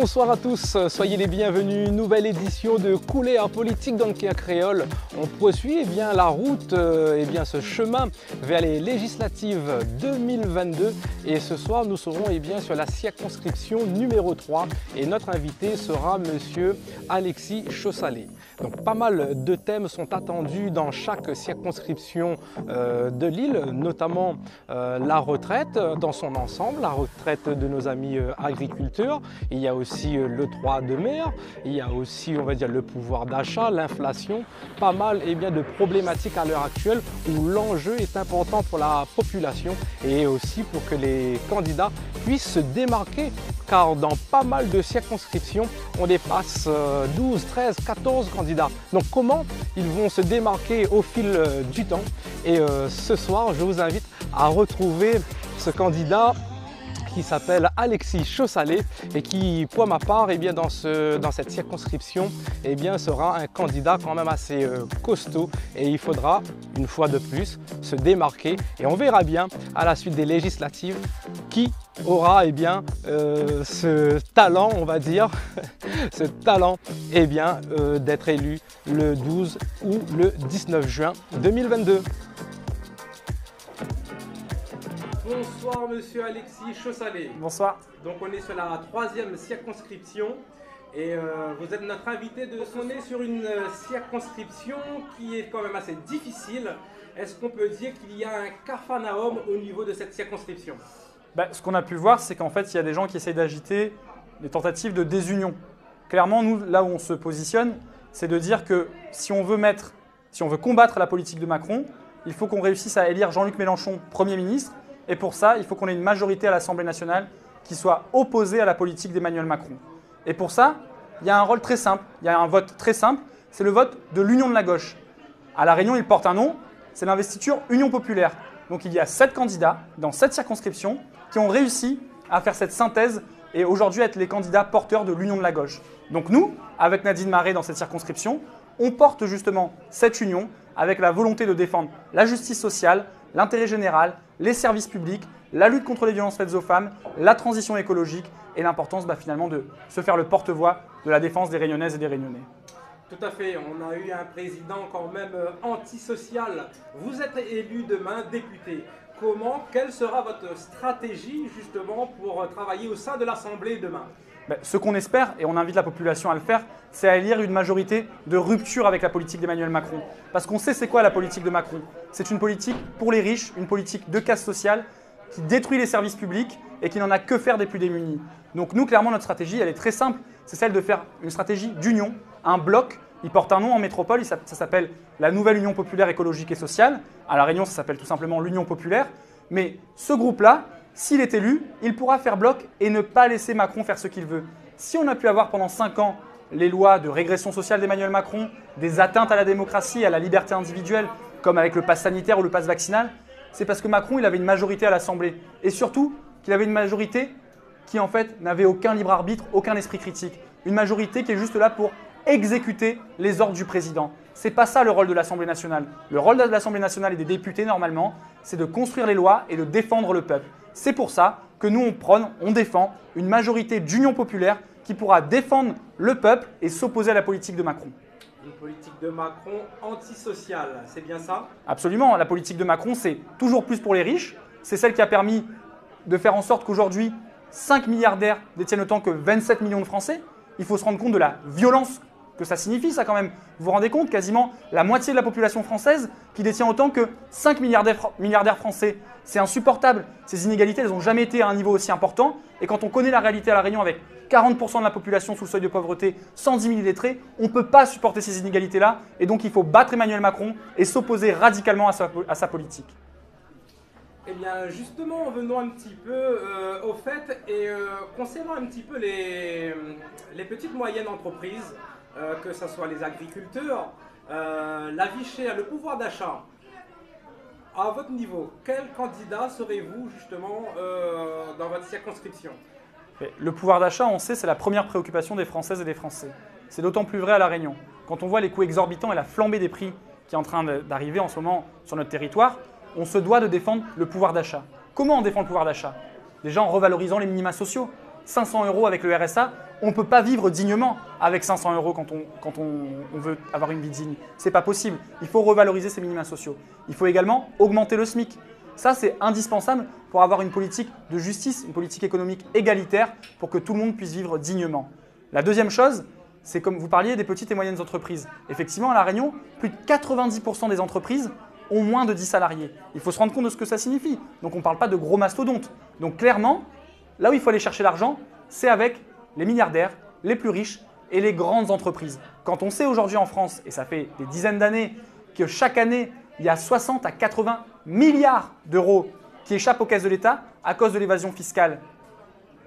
Bonsoir à tous, soyez les bienvenus. Nouvelle édition de Coulé en politique dans le Kia Créole. On poursuit la route, ce chemin vers les législatives 2022. Et ce soir, nous serons sur la circonscription numéro 3. Et notre invité sera monsieur Alexis Chaussalé. Donc pas mal de thèmes sont attendus dans chaque circonscription de l'île, notamment la retraite dans son ensemble, la retraite de nos amis agriculteurs. Il y a aussi le droit de mer, il y a aussi le pouvoir d'achat, l'inflation, pas mal de problématiques à l'heure actuelle où l'enjeu est important pour la population et aussi pour que les candidats puissent se démarquer, car dans pas mal de circonscriptions, on dépasse 12, 13, 14 candidats. Donc comment ils vont se démarquer au fil du temps? Et ce soir, je vous invite à retrouver ce candidat qui s'appelle Alexis Chaussalé et qui, pour ma part, dans cette circonscription, sera un candidat quand même assez costaud, et il faudra, une fois de plus, se démarquer. Et on verra bien, à la suite des législatives, qui aura ce talent, on va dire, ce talent d'être élu le 12 ou le 19 juin 2022. Bonsoir monsieur Alexis Chaussalé. Bonsoir. Donc on est sur la 3e circonscription et vous êtes notre invité de sonner sur une circonscription qui est quand même assez difficile. Est-ce qu'on peut dire qu'il y a un capharnaüm au niveau de cette circonscription? Ce qu'on a pu voir, c'est qu'en fait, il y a des gens qui essayent d'agiter des tentatives de désunion. Clairement, nous, là où on se positionne, c'est de dire que si on veut combattre la politique de Macron, il faut qu'on réussisse à élire Jean-Luc Mélenchon Premier ministre. Et pour ça, il faut qu'on ait une majorité à l'Assemblée nationale qui soit opposée à la politique d'Emmanuel Macron. Et pour ça, il y a un rôle très simple, il y a un vote très simple, c'est le vote de l'Union de la gauche. À La Réunion, il porte un nom, c'est l'investiture Union populaire. Donc il y a 7 candidats dans 7 circonscriptions qui ont réussi à faire cette synthèse et aujourd'hui être les candidats porteurs de l'Union de la gauche. Donc nous, avec Nadine Maré dans cette circonscription, on porte justement cette union avec la volonté de défendre la justice sociale, l'intérêt général, les services publics, la lutte contre les violences faites aux femmes, la transition écologique et l'importance finalement de se faire le porte-voix de la défense des Réunionnaises et des Réunionnais. Tout à fait, on a eu un président quand même antisocial. Vous êtes élu demain député. Quelle sera votre stratégie justement pour travailler au sein de l'Assemblée demain? Ce qu'on espère, et on invite la population à le faire, c'est à élire une majorité de rupture avec la politique d'Emmanuel Macron. Parce qu'on sait c'est quoi la politique de Macron. C'est une politique pour les riches, une politique de casse sociale qui détruit les services publics et qui n'en a que faire des plus démunis. Donc nous, clairement, notre stratégie, elle est très simple. C'est celle de faire une stratégie d'union, un bloc. Il porte un nom en métropole, ça s'appelle la Nouvelle Union Populaire Écologique et Sociale. À La Réunion, ça s'appelle tout simplement l'Union Populaire. Mais ce groupe-là, s'il est élu, il pourra faire bloc et ne pas laisser Macron faire ce qu'il veut. Si on a pu avoir pendant 5 ans les lois de régression sociale d'Emmanuel Macron, des atteintes à la démocratie et à la liberté individuelle, comme avec le pass sanitaire ou le pass vaccinal, c'est parce que Macron il avait une majorité à l'Assemblée. Et surtout, qu'il avait une majorité qui en fait n'avait aucun libre arbitre, aucun esprit critique. Une majorité qui est juste là pour exécuter les ordres du président. Ce n'est pas ça le rôle de l'Assemblée nationale. Le rôle de l'Assemblée nationale et des députés, normalement, c'est de construire les lois et de défendre le peuple. C'est pour ça que nous, on défend une majorité d'union populaire qui pourra défendre le peuple et s'opposer à la politique de Macron. Une politique de Macron antisociale, c'est bien ça? Absolument. La politique de Macron, c'est toujours plus pour les riches. C'est celle qui a permis de faire en sorte qu'aujourd'hui, 5 milliardaires détiennent autant que 27 millions de Français. Il faut se rendre compte de la violence que ça signifie, ça quand même. Vous vous rendez compte, quasiment la moitié de la population française qui détient autant que 5 milliardaires français. C'est insupportable. Ces inégalités, elles n'ont jamais été à un niveau aussi important. Et quand on connaît la réalité à La Réunion avec 40% de la population sous le seuil de pauvreté, 110 000 illettrés, on ne peut pas supporter ces inégalités-là. Et donc, il faut battre Emmanuel Macron et s'opposer radicalement à sa politique. Eh bien, justement, venons un petit peu au fait et concernant un petit peu les petites moyennes entreprises, que ce soit les agriculteurs, la vie chère, le pouvoir d'achat. À votre niveau, quel candidat serez-vous justement dans votre circonscription? Le pouvoir d'achat, on sait, c'est la première préoccupation des Françaises et des Français. C'est d'autant plus vrai à La Réunion. Quand on voit les coûts exorbitants et la flambée des prix qui est en train d'arriver en ce moment sur notre territoire, on se doit de défendre le pouvoir d'achat. Comment on défend le pouvoir d'achat? Déjà en revalorisant les minima sociaux. 500 € avec le RSA, On ne peut pas vivre dignement avec 500 € quand on veut avoir une vie digne. Ce n'est pas possible. Il faut revaloriser ces minima sociaux. Il faut également augmenter le SMIC. Ça, c'est indispensable pour avoir une politique de justice, une politique économique égalitaire pour que tout le monde puisse vivre dignement. La deuxième chose, c'est comme vous parliez des petites et moyennes entreprises. Effectivement, à La Réunion, plus de 90% des entreprises ont moins de 10 salariés. Il faut se rendre compte de ce que ça signifie. Donc, on ne parle pas de gros mastodontes. Donc, clairement, là où il faut aller chercher l'argent, c'est avec les milliardaires, les plus riches et les grandes entreprises. Quand on sait aujourd'hui en France, et ça fait des dizaines d'années, que chaque année, il y a 60 à 80 milliards d'euros qui échappent aux caisses de l'État à cause de l'évasion fiscale.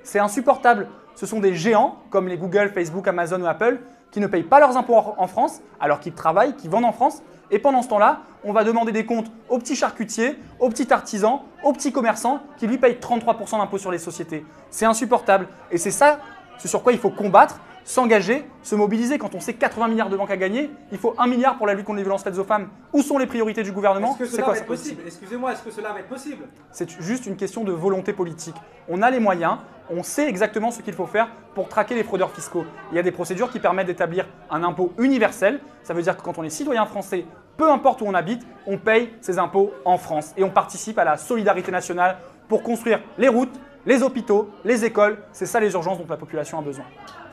C'est insupportable. Ce sont des géants comme les Google, Facebook, Amazon ou Apple qui ne payent pas leurs impôts en France alors qu'ils travaillent, qu'ils vendent en France. Et pendant ce temps-là, on va demander des comptes aux petits charcutiers, aux petits artisans, aux petits commerçants qui lui payent 33% d'impôts sur les sociétés. C'est insupportable. Et c'est ça, ce sur quoi il faut combattre, s'engager, se mobiliser. Quand on sait 80 milliards de banques à gagner, il faut 1 milliard pour la lutte contre les violences faites aux femmes. Où sont les priorités du gouvernement? Est-ce que cela va être possible? Excusez-moi, est-ce que cela va être possible? C'est juste une question de volonté politique. On a les moyens, on sait exactement ce qu'il faut faire pour traquer les fraudeurs fiscaux. Il y a des procédures qui permettent d'établir un impôt universel. Ça veut dire que quand on est citoyen français, peu importe où on habite, on paye ses impôts en France. Et on participe à la solidarité nationale pour construire les routes, les hôpitaux, les écoles. C'est ça les urgences dont la population a besoin.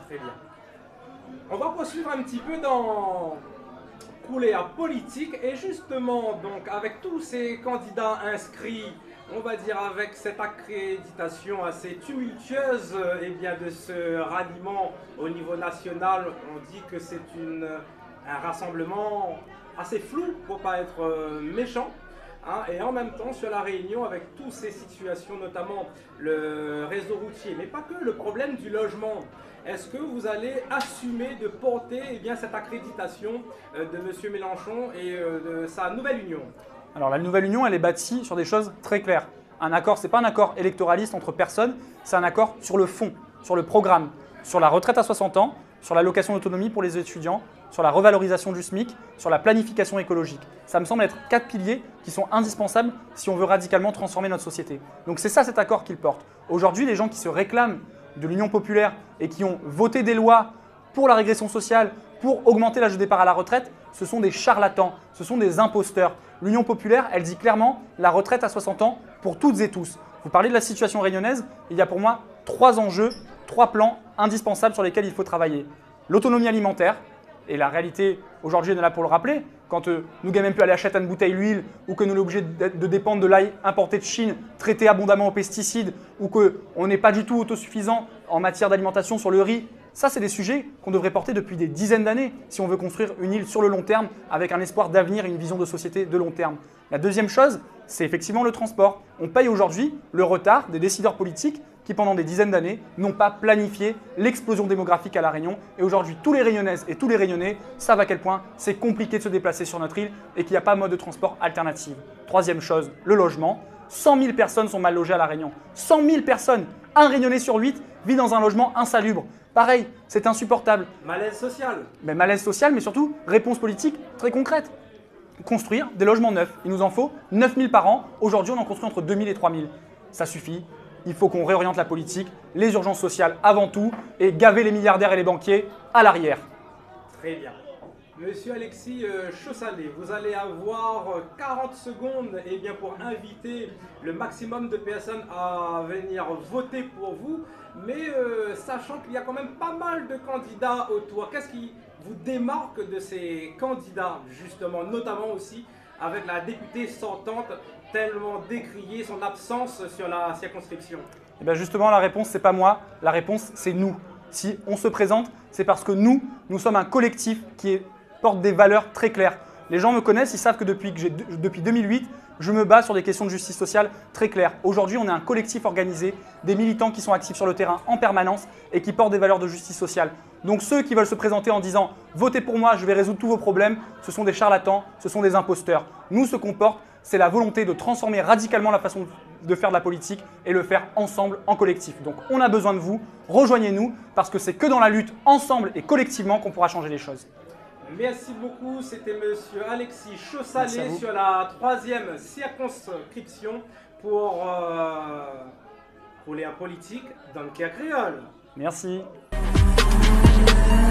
Très bien. On va poursuivre un petit peu dans Couler en politique et justement donc avec tous ces candidats inscrits, on va dire avec cette accréditation assez tumultueuse et bien de ce ralliement au niveau national, on dit que c'est un rassemblement assez flou pour pas être méchant. Et en même temps, sur la Réunion, avec toutes ces situations, notamment le réseau routier, mais pas que, le problème du logement. Est-ce que vous allez assumer de porter cette accréditation de M. Mélenchon et de sa nouvelle union? Alors la nouvelle union, elle est bâtie sur des choses très claires. Un accord, ce n'est pas un accord électoraliste entre personnes, c'est un accord sur le fond, sur le programme, sur la retraite à 60 ans, sur l'allocation d'autonomie pour les étudiants, sur la revalorisation du SMIC, sur la planification écologique. Ça me semble être 4 piliers qui sont indispensables si on veut radicalement transformer notre société. Donc c'est ça cet accord qu'il porte. Aujourd'hui, les gens qui se réclament de l'Union populaire et qui ont voté des lois pour la régression sociale, pour augmenter l'âge de départ à la retraite, ce sont des charlatans, ce sont des imposteurs. L'Union populaire, elle dit clairement la retraite à 60 ans pour toutes et tous. Vous parlez de la situation réunionnaise, il y a pour moi 3 enjeux, 3 plans indispensables sur lesquels il faut travailler. L'autonomie alimentaire, et la réalité aujourd'hui on est là pour le rappeler, quand nous gagnons même plus aller acheter une bouteille d'huile ou que nous sommes obligés de dépendre de l'ail importé de Chine, traité abondamment aux pesticides ou qu'on n'est pas du tout autosuffisant en matière d'alimentation sur le riz, ça c'est des sujets qu'on devrait porter depuis des dizaines d'années si on veut construire une île sur le long terme avec un espoir d'avenir et une vision de société de long terme. La deuxième chose, c'est effectivement le transport. On paye aujourd'hui le retard des décideurs politiques qui, pendant des dizaines d'années, n'ont pas planifié l'explosion démographique à La Réunion. Et aujourd'hui, tous les Réunionnaises et tous les Réunionnais savent à quel point c'est compliqué de se déplacer sur notre île et qu'il n'y a pas de mode de transport alternatif. Troisième chose, le logement. 100 000 personnes sont mal logées à La Réunion. 100 000 personnes. Un Réunionnais sur 8 vit dans un logement insalubre. Pareil, c'est insupportable. Malaise social. Mais malaise social, mais surtout réponse politique très concrète. Construire des logements neufs. Il nous en faut 9 000 par an. Aujourd'hui, on en construit entre 2 000 et 3 000. Ça suffit. Il faut qu'on réoriente la politique, les urgences sociales avant tout et gaver les milliardaires et les banquiers à l'arrière. Très bien. Monsieur Alexis Chaussalet, vous allez avoir 40 secondes pour inviter le maximum de personnes à venir voter pour vous, mais sachant qu'il y a quand même pas mal de candidats autour, qu'est-ce qui vous démarque de ces candidats justement, notamment aussi avec la députée sortante tellement décriée son absence sur la circonscription? Et bien justement, la réponse, c'est pas moi, la réponse, c'est nous. Si on se présente, c'est parce que nous sommes un collectif qui porte des valeurs très claires. Les gens me connaissent, ils savent que depuis 2008, je me bats sur des questions de justice sociale très claires. Aujourd'hui, on est un collectif organisé, des militants qui sont actifs sur le terrain en permanence et qui portent des valeurs de justice sociale. Donc ceux qui veulent se présenter en disant « Votez pour moi, je vais résoudre tous vos problèmes », ce sont des charlatans, ce sont des imposteurs. Nous, ce qu'on porte, c'est la volonté de transformer radicalement la façon de faire de la politique et le faire ensemble, en collectif. Donc on a besoin de vous, rejoignez-nous, parce que c'est que dans la lutte, ensemble et collectivement, qu'on pourra changer les choses. Merci beaucoup, c'était monsieur Alexis Chaussalet sur la 3e circonscription pour Couler en politique dans le cas créole. Merci. Thank you.